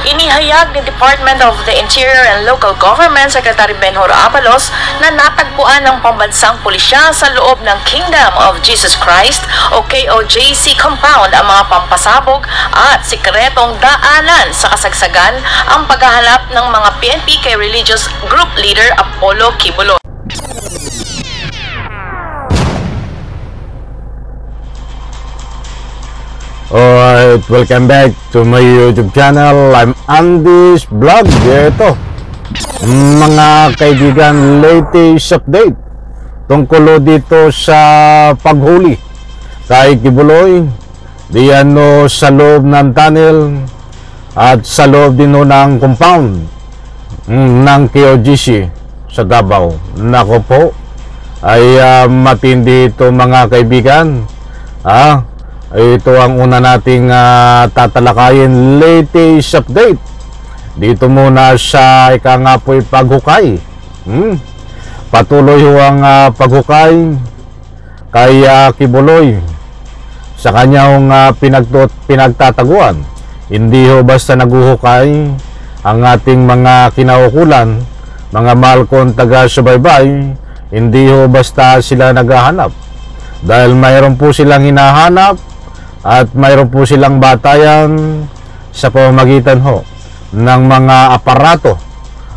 Inihayag ni Department of the Interior and Local Government Secretary Benhur Abalos na natagpuan ng pambansang pulisya sa loob ng Kingdom of Jesus Christ o KOJC compound ang mga pampasabog at sikretong daanan sa kasagsagan ang paghahanap ng mga PNP kay religious group leader Apollo Kibuloy. Alright, welcome back to my YouTube channel. I'm Andy's Vlog. Ito, mga kaibigan, latest update tungkol dito sa paghuli kay Kibuloy diyan sa loob ng tunnel at sa loob din ng compound ng KOJC sa Davao. Nako po, ay matindi ito mga kaibigan. Ito ang una nating tatalakayin, latest update dito muna sa ika nga po'y paghukay. Patuloy ho ang paghukay kay Kibuloy sa kanyang pinagtataguan. Hindi ho basta naguhukay ang ating mga kinaukulan, mga mahal kong taga-subaybay. Hindi ho basta sila naghahanap, dahil mayroon po silang hinahanap at mayroon po silang batayan sa pamamagitan ho ng mga aparato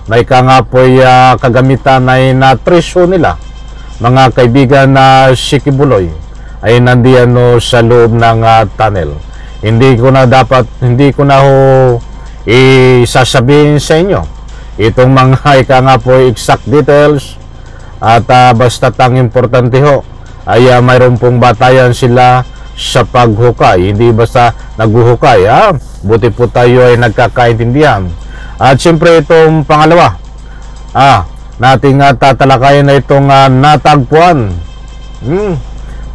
na ika nga po'y kagamitan ay natresyo nila. Mga kaibigan, na si Kibuloy ay nandiyan sa loob ng tunnel. Hindi ko na ho isasabihin sa inyo itong mga ika nga po'y exact details, at basta't ang importante ho ay mayroon pong batayan sila sa paghukay. Hindi basta naghuhukay. Buti po tayo ay nagkakaintindihan. At siyempre itong pangalawa, nating tatalakayin na itong natagpuan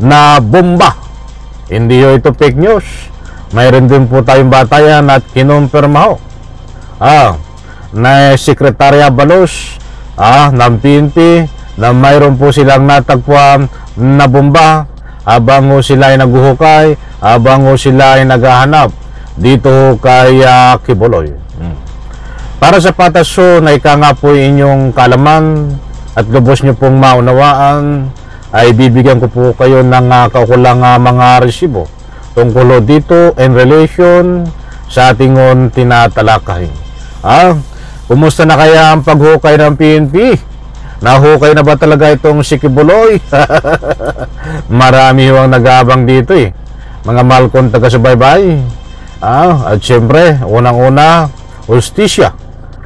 na bomba. Hindi ho ito fake news. Mayroon din po tayong batayan at kinumpirma ho na Secretary Abalos ng PNP na mayroon po silang natagpuan na bomba habang sila ay naghuhukay, habang sila ay naghahanap dito kay Kibuloy. Para sa patas na ika nga po inyong kalaman at lubos nyo pong maunawaan, ay bibigyan ko po kayo ng kaukulang mga resibo tungkol dito in relation sa ating tinatalakay. Kumusta na kaya ang paghukay ng PNP? Nahukay na ba talaga itong si Kibuloy? Marami ang nag-aabang dito mga mahal kong taga-subaybay. At syempre, unang-una, hustisya.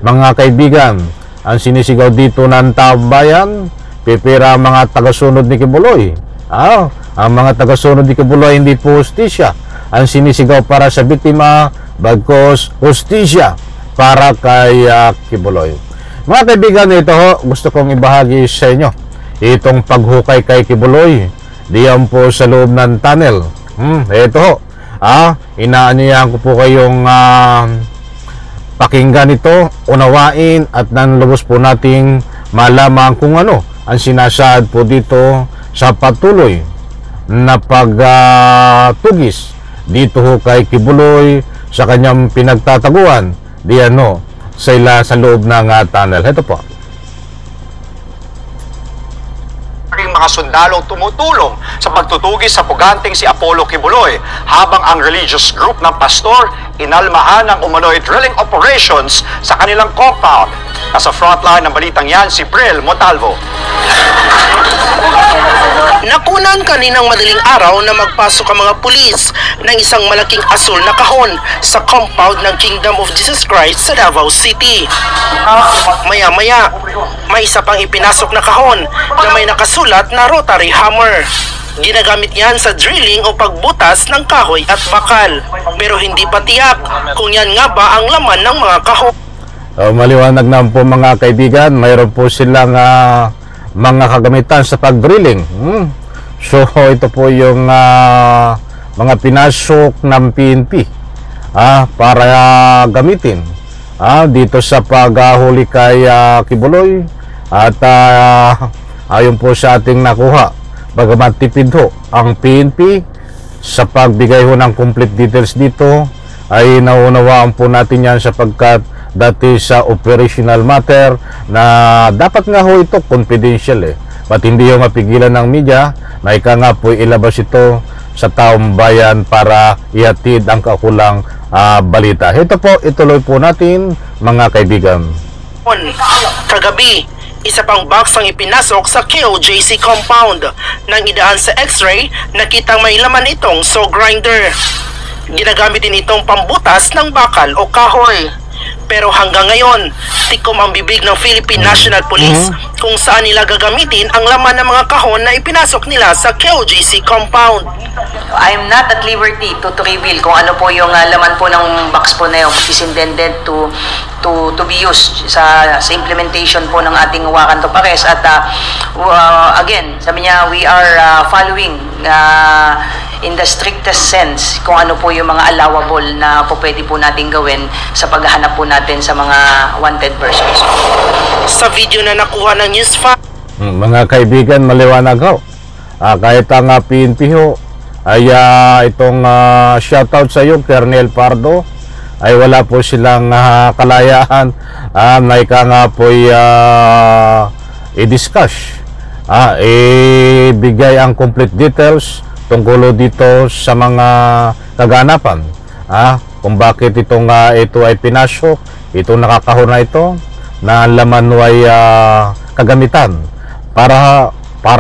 Mga kaibigan, ang sinisigaw dito ng taong bayan, pipira ang mga taga-sunod ni Kibuloy. Ang mga taga-sunod ni Kibuloy, hindi po hustisya ang sinisigaw para sa biktima, bagkos hustisya para kay Kibuloy. Mga kaibigan, ito ho, gusto kong ibahagi sa inyo itong paghukay kay Kibuloy diyan po sa loob ng tunnel. Ito ho, inaanyayahan ko po kayong pakinggan ito, unawain, at nanlubos po nating malaman kung ano ang sinasaad po dito sa patuloy na pagtugis dito ho kay Kibuloy sa kanyang pinagtataguan diyan ho sa loob ng tunnel. Ito po. Mga sundalong tumutulong sa pagtutugis sa puganteng si Apollo Kibuloy, habang ang religious group ng pastor inalmahan ng umano'y drilling operations sa kanilang compound. Nasa frontline ng balitang yan si Bril Montalvo. Nakunan kaninang madaling araw na magpasok ang mga pulis ng isang malaking asul na kahon sa compound ng Kingdom of Jesus Christ sa Davao City. Maya-maya, may isa pang ipinasok na kahon na may nakasulat na rotary hammer. Ginagamit yan sa drilling o pagbutas ng kahoy at bakal. Pero hindi pa tiyak kung yan nga ba ang laman ng mga kahon. Maliwanag na po mga kaibigan, mayroon po silang mga kagamitan sa pag-drilling. So ito po yung mga pinasok ng PNP para gamitin dito sa paghuli kay Kibuloy. At ayon po sa ating nakuha, bagamat tipid ho ang PNP sa pagbigay ho ng complete details dito, ay naunawaan po natin yan sapagkat dati sa operational matter na dapat nga ho ito confidential But hindi yung mapigilan ng media na ika nga po ilabas ito sa taong bayan para ihatid ang kakulang balita. Ito po, ituloy po natin mga kaibigan. Kagabi, isa pang box ang ipinasok sa KOJC compound. Nang idaan sa x-ray, nakitang may laman itong saw grinder. Ginagamit din itong pambutas ng bakal o kahoy. Pero hanggang ngayon, tikom ang bibig ng Philippine National Police kung saan nila gagamitin ang laman ng mga kahon na ipinasok nila sa KOJC compound. I'm not at liberty to reveal kung ano po yung laman po ng box po na yun, which is intended to be used sa implementation po ng ating Wakan to Pares. At again, sabi niya, we are following in the strictest sense kung ano po yung mga allowable na po pwede po natin gawin sa paghahanap po natin sa mga wanted persons. Sa video na nakuha ng News 5, mga kaibigan, maliwanag ho. Kahit ang PNP ho ay itong shoutout sa iyo, Colonel Pardo, ay wala po silang kalayaan na ika nga po i-discuss, ibigay ang complete details tungkol dito sa mga kaganapan, kung bakit ito ay pinasok, itong nakakahon na ito na laman ay kagamitan para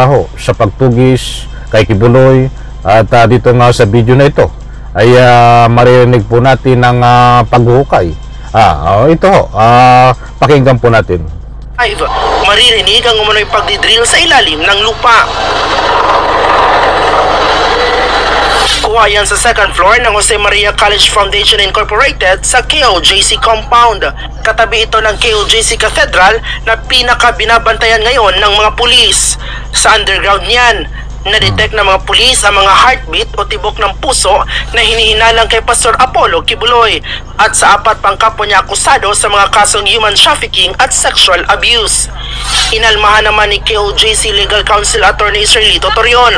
ho sa pagtugis kay Kibuloy. At dito nga sa video na ito ay maririnig po natin ang paghuhukay. Ito ho, pakinggan po natin. Maririnig ang umano'y pagdidrill sa ilalim ng lupa. Kuha yan sa second floor ng Jose Maria College Foundation Incorporated sa KOJC compound. Katabi ito ng KOJC Cathedral na pinaka-binabantayan ngayon ng mga pulis. Sa underground niyan, na-detect ng mga pulis ang mga heartbeat o tibok ng puso na hinihinalang kay Pastor Apollo Kibuloy at sa 4 pang kapwa niya akusado sa mga kasong human trafficking at sexual abuse. Inalmahan naman ni KOJC Legal Counsel Attorney Israelito Torion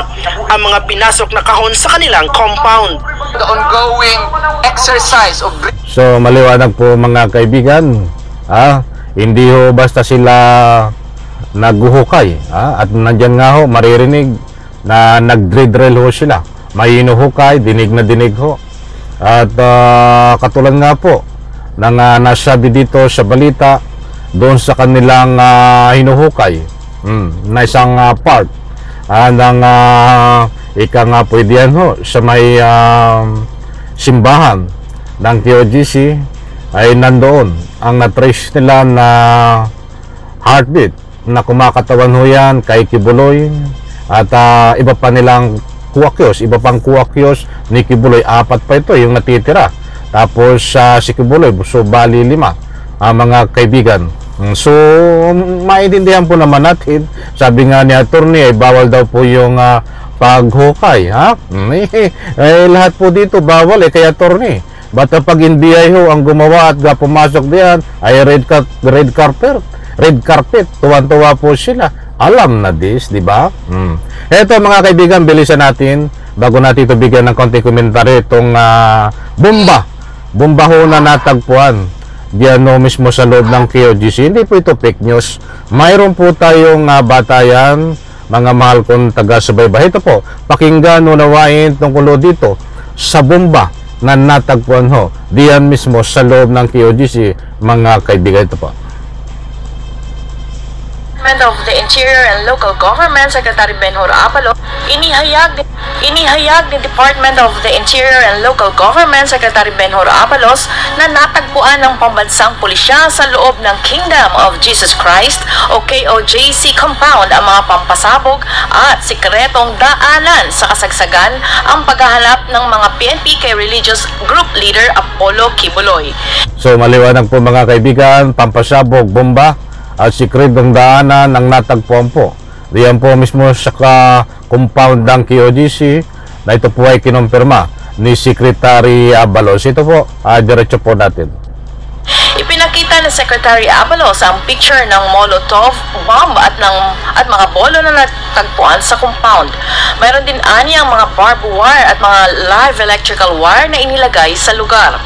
ang mga pinasok na kahon sa kanilang compound. The ongoing exercise of... So maliwanag po mga kaibigan, hindi ho basta sila naghuhukay, at nandyan nga ho maririnig na nag-drill ho sila, may inuhukay, dinig na dinig ho. At katulad nga po ng nasabi dito sa balita doon sa kanilang hinuhukay na isang part ng ika nga pwede yan ho sa may simbahan ng KOJC ay nandoon ang na-trace nila na heartbeat na kumakatawan ho yan kay Kibuloy. At iba pa nilang kuwakyos, iba pang kuwakyos ni Kibuloy, 4 pa ito yung natitira. Tapos si Kibuloy, so bali 5 mga kaibigan. So maintindihan po naman natin, sabi nga ni attorney ay bawal daw po yung paghukay, lahat po dito bawal kay attorney. But pag NBI ho ang gumawa at pumasok diyan ay red carpet, tuwan-tuwa po sila. Alam na this, di ba? Eto mga kaibigan, bilisan natin bago natin ito bigyan ng konting komentary itong bomba ho na natagpuan diyan mismo sa loob ng KOJC. Hindi po ito fake news. Mayroon po tayong batayan, mga mahal kong taga-subaybay. Ito po, pakinggan, unawain tungkol dito sa bomba na natagpuan ho diyan mismo sa loob ng KOJC, mga kaibigan. Ito po. Of the Interior and Local Government Secretary Benhur Apalo, inihayag ni Department of the Interior and Local Government Secretary Benhur Apalos na natagpuan ng pambansang pulisya sa loob ng Kingdom of Jesus Christ o KOJC compound ang mga pampasabog at sikretong daanan sa kasagsagan ang paghahanap ng mga PNP kay religious group leader Apollo Kibuloy. So maliwanag po mga kaibigan, pampasabog, bomba at sikretong daanan ang natagpuan po diyan po mismo sa compound ng KOJC na ito po ay kinumpirma ni Secretary Abalos. Ito po, diretso po natin. Ipinakita ni Secretary Abalos ang picture ng Molotov bomb at mga bolo na natagpuan sa compound. Mayroon din ang mga barbed wire at mga live electrical wire na inilagay sa lugar.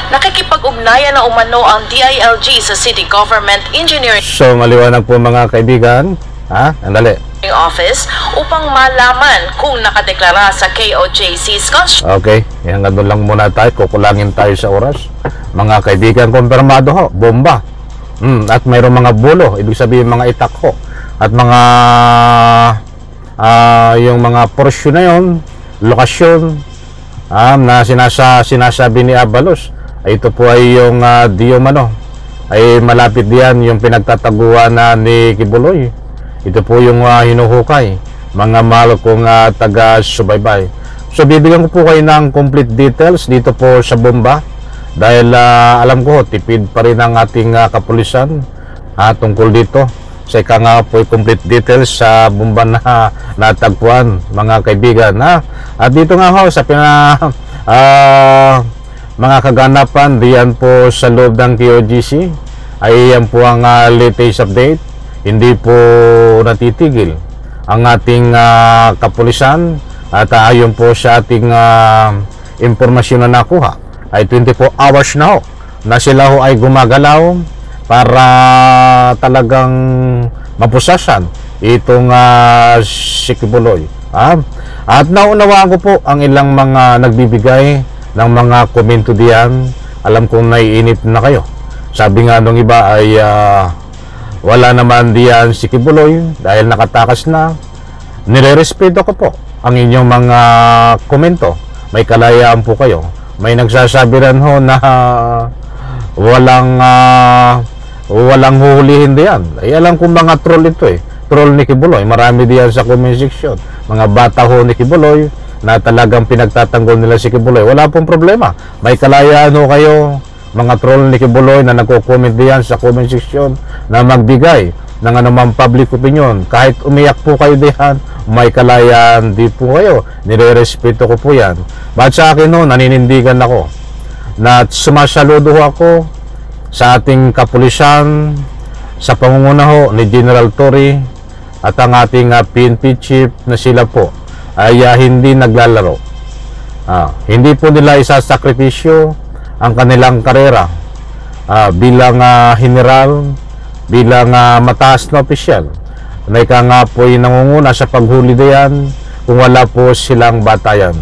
Nakikipag-ugnayan na umano ang DILG sa City Government Engineering So maliwanag po mga kaibigan, andali. Office upang malaman kung nakadeklara sa KOJC's Okay, hanggang doon lang muna tayo, kukulangin tayo sa oras. Mga kaibigan, kumpirmado ho, bomba. At mayroong mga bulo, ibig sabihin mga itak ho. At mga yung mga porsyon na yun, lokasyon na sinasabi ni Abalos, ito po ay yung Diomano, ay malapit diyan yung pinagtataguan na ni Kibuloy. Ito po yung hinuhukay, mga mahal kong taga-subaybay. So bibigyan ko po kayo ng complete details dito po sa bomba, dahil alam ko tipid pa rin ang ating kapulisan tungkol dito. So ika nga po complete details sa bomba na natagpuan mga kaibigan. At dito nga ho sa mga kaganapan diyan po sa loob ng KOJC, ay yan po ang latest update. Hindi po natitigil ang ating kapulisan, at ayon po sa ating impormasyon na nakuha ay 24 hours na ho na sila ho ay gumagalaw para talagang mapusasan itong si Kibuloy. At naunawaan ko po ang ilang mga nagbibigay ng mga komento diyan. Alam kong naiinip na kayo. Sabi nga nung iba ay wala naman diyan si Kibuloy dahil nakatakas na. Nirerespeto ko po ang inyong mga komento. May kalayaan po kayo. May nagsasabi rin ho na walang huhulihin diyan. Ay alam kong mga troll ito Troll ni Kibuloy. Marami diyan sa comment section. Mga bata ho ni Kibuloy na talagang pinagtatanggol nila si Kibuloy. Wala pong problema. May kalayaan ho kayo, mga troll ni Kibuloy na nagko-comment diyan sa comment section, na magbigay ng anumang public opinion. Kahit umiyak po kayo diyan, may kalayaan di po kayo. Nirerespeto ko po yan. Ba't sa akin ho, naninindigan ako na sumasaludo ako sa ating kapulisan, sa pangunguna ho ni General Torre at ang ating PNP chief, na sila po ay hindi naglalaro. Hindi po nila isasakripisyo ang kanilang karera bilang general, bilang mataas na opisyal, na ika nga po ay nangunguna sa paghuli diyan kung wala po silang batayan.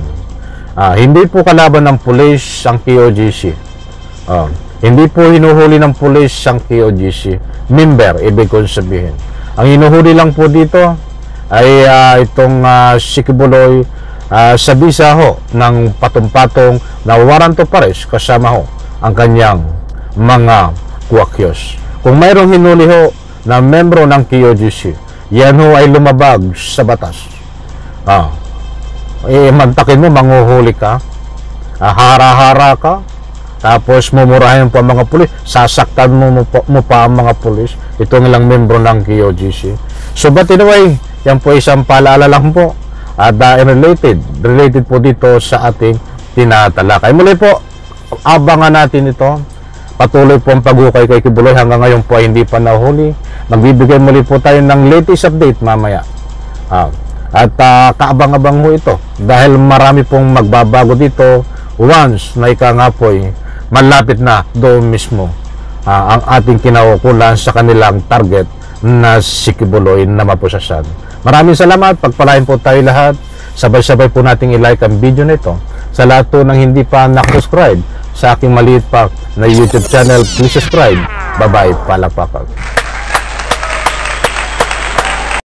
Hindi po kalaban ng pulis ang KOJC. Hindi po hinuhuli ng pulis ang KOJC. Member, ibig kong sabihin. Ang hinuhuli lang po dito ay itong si Kibuloy, sa bisa ho ng patong-patong na warrant of arrest, kasama ho ang kanyang mga kuwakyos. Kung mayroong hinuli ho na membro ng KOJC, yan ho ay lumabag sa batas. Mantakin mo, manghuhuli ka, hara-hara ka, tapos mumurahin pa mga pulis, sasaktan mo pa ang mga pulis, itong ilang membro ng KOJC. So but anyway, yan po isang paalala lang po, at related po dito sa ating tinatalakay. Muli po, abangan natin ito. Patuloy po ang paghukay kay Kibuloy. Hanggang ngayon po ay hindi pa nahuli. Magbibigay muli po tayo ng latest update mamaya. At kaabang-abang ho ito, dahil marami pong magbabago dito once na ika nga po ay malapit na doon mismo ang ating kinaukulan sa kanilang target na si Kibuloy na mapusasan. Maraming salamat, pagpalain po tayo lahat. Sabay-sabay po nating i-like ang video nito. Sa lahat po ng hindi pa nakasubscribe sa aking maliit pa na YouTube channel, please subscribe. Bye-bye, palakpakan.